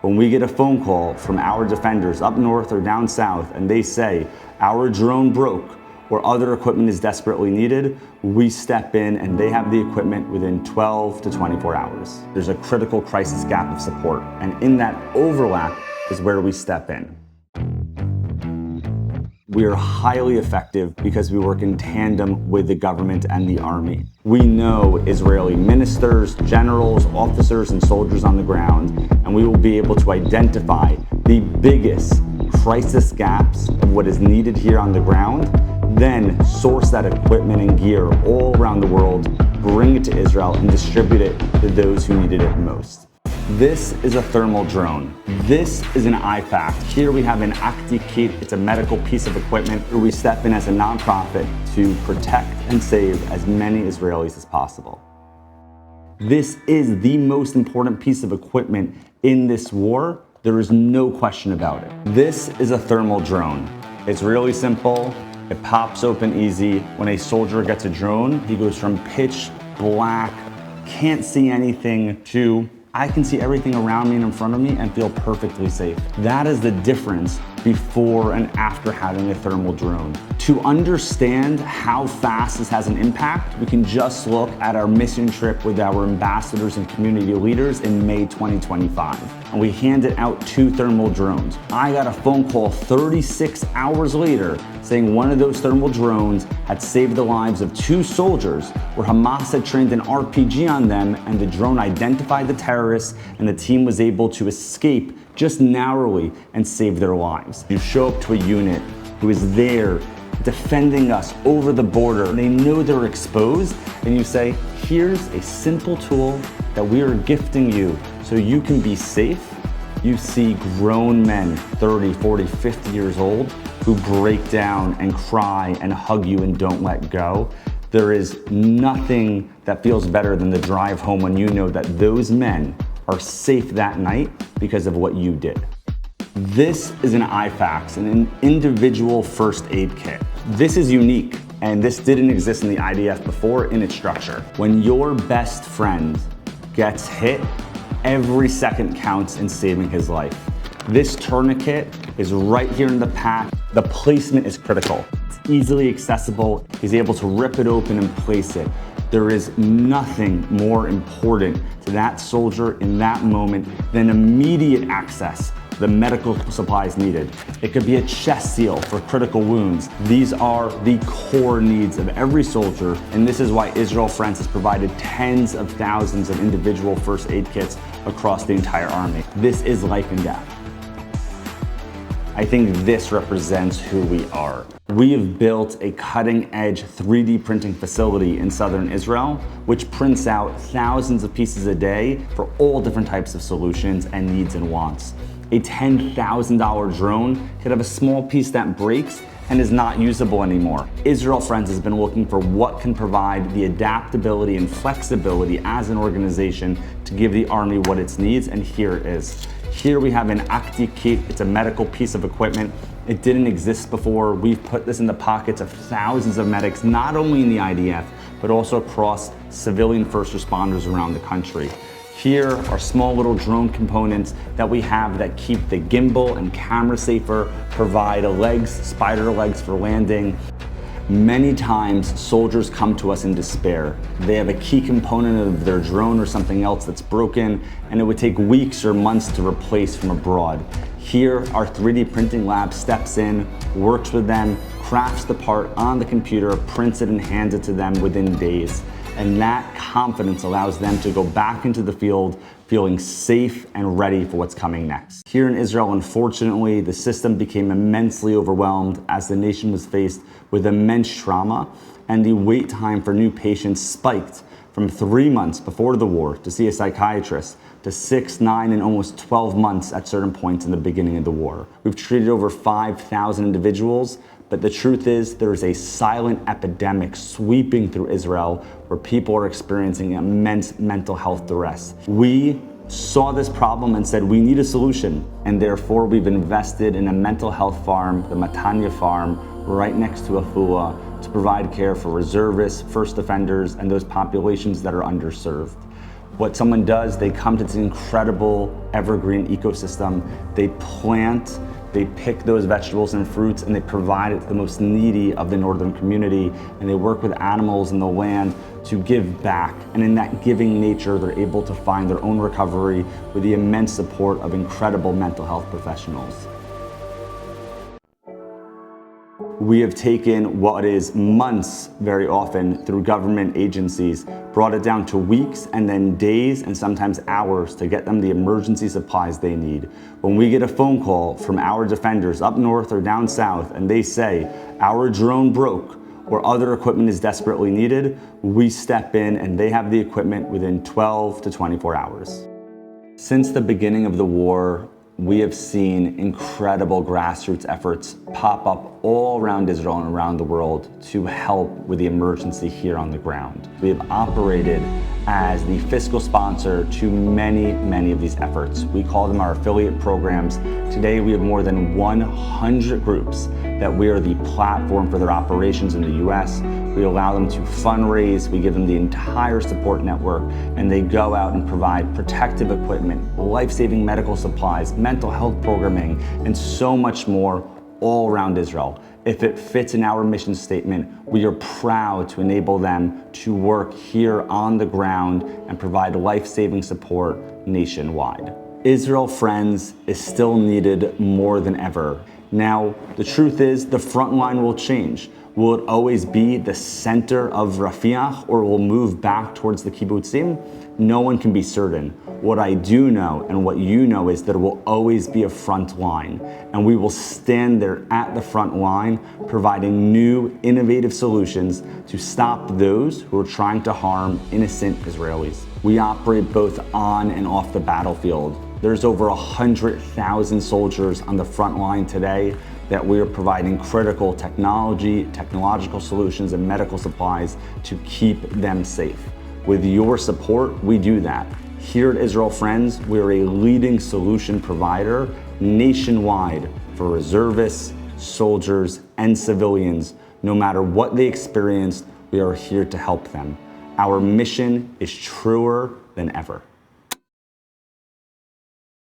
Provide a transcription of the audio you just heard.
When we get a phone call from our defenders up north or down south and they say our drone broke or other equipment is desperately needed, we step in and they have the equipment within 12 to 24 hours. There's a critical crisis gap of support, and in that overlap is where we step in. We are highly effective because we work in tandem with the government and the army. We know Israeli ministers, generals, officers, and soldiers on the ground, and we will be able to identify the biggest crisis gaps of what is needed here on the ground, then source that equipment and gear all around the world, bring it to Israel, and distribute it to those who needed it most. This is a thermal drone. This is an IFAK. Here we have an Akti kit. It's a medical piece of equipment where we step in as a nonprofit to protect and save as many Israelis as possible. This is the most important piece of equipment in this war. There is no question about it. This is a thermal drone. It's really simple. It pops open easy. When a soldier gets a drone, he goes from pitch black, can't see anything, to I can see everything around me and in front of me and feel perfectly safe. That is the difference before and after having a thermal drone. To understand how fast this has an impact, we can just look at our mission trip with our ambassadors and community leaders in May 2025. And we handed out 2 thermal drones. I got a phone call 36 hours later saying one of those thermal drones had saved the lives of 2 soldiers where Hamas had trained an RPG on them, and the drone identified the terrorists and the team was able to escape just narrowly and save their lives. You show up to a unit who is there defending us over the border, and they know they're exposed, and you say, here's a simple tool that we are gifting you so you can be safe. You see grown men, 30, 40, 50 years old, who break down and cry and hug you and don't let go. There is nothing that feels better than the drive home when you know that those men are safe that night because of what you did. This is an IFAKs, an individual first aid kit. This is unique, and this didn't exist in the IDF before in its structure. When your best friend gets hit, every second counts in saving his life. This tourniquet is right here in the pack. The placement is critical. It's easily accessible. He's able to rip it open and place it. There is nothing more important to that soldier in that moment than immediate access to the medical supplies needed. It could be a chest seal for critical wounds. These are the core needs of every soldier, and this is why Israel France has provided tens of thousands of individual first aid kits across the entire army. This is life and death. I think this represents who we are. We have built a cutting-edge 3D printing facility in southern Israel, which prints out thousands of pieces a day for all different types of solutions and needs and wants. A $10,000 drone could have a small piece that breaks and is not usable anymore. Israel Friends has been looking for what can provide the adaptability and flexibility as an organization to give the Army what it needs, and here it is. Here we have an Akti kit. It's a medical piece of equipment. It didn't exist before. We've put this in the pockets of thousands of medics, not only in the IDF, but also across civilian first responders around the country. Here are small little drone components that we have that keep the gimbal and camera safer, provide legs, spider legs for landing. Many times soldiers come to us in despair. They have a key component of their drone or something else that's broken, and it would take weeks or months to replace from abroad. Here, our 3D printing lab steps in, works with them, crafts the part on the computer, prints it and hands it to them within days. And that confidence allows them to go back into the field feeling safe and ready for what's coming next. Here in Israel, unfortunately, the system became immensely overwhelmed as the nation was faced with immense trauma, and the wait time for new patients spiked from 3 months before the war to see a psychiatrist to 6, 9, and almost 12 months at certain points in the beginning of the war. We've treated over 5,000 individuals, but the truth is there is a silent epidemic sweeping through Israel where people are experiencing immense mental health duress. We saw this problem and said we need a solution, and therefore we've invested in a mental health farm, the Matanya Farm, right next to Afua, to provide care for reservists, first offenders, and those populations that are underserved. What someone does, they come to this incredible evergreen ecosystem, they plant, they pick those vegetables and fruits, and they provide it to the most needy of the northern community, and they work with animals in the land to give back. And in that giving nature, they're able to find their own recovery with the immense support of incredible mental health professionals. We have taken what is months very often through government agencies, brought it down to weeks and then days and sometimes hours to get them the emergency supplies they need. When we get a phone call from our defenders up north or down south and they say, our drone broke or other equipment is desperately needed, we step in and they have the equipment within 12 to 24 hours. Since the beginning of the war, we have seen incredible grassroots efforts pop up all around Israel and around the world to help with the emergency here on the ground. We have operated as the fiscal sponsor to many of these efforts. We call them our affiliate programs. Today we have more than 100 groups that we are the platform for their operations in the US. We allow them to fundraise, we give them the entire support network, and they go out and provide protective equipment, life-saving medical supplies, mental health programming, and so much more all around Israel. If it fits in our mission statement, we are proud to enable them to work here on the ground and provide life-saving support nationwide. Israel Friends is still needed more than ever. Now, the truth is the front line will change. Will it always be the center of Rafiach, or will move back towards the kibbutzim? No one can be certain. What I do know and what you know is that it will always be a front line, and we will stand there at the front line providing new, innovative solutions to stop those who are trying to harm innocent Israelis. We operate both on and off the battlefield. There's over 100,000 soldiers on the front line today that we are providing critical technology, technological solutions, and medical supplies to keep them safe. With your support, we do that. Here at Israel Friends, we are a leading solution provider nationwide for reservists, soldiers, and civilians. No matter what they experienced, we are here to help them. Our mission is truer than ever.